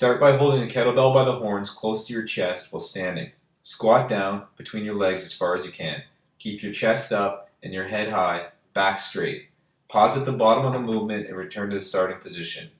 Start by holding a kettlebell by the horns close to your chest while standing. Squat down between your legs as far as you can. Keep your chest up and your head high, back straight. Pause at the bottom of the movement and return to the starting position.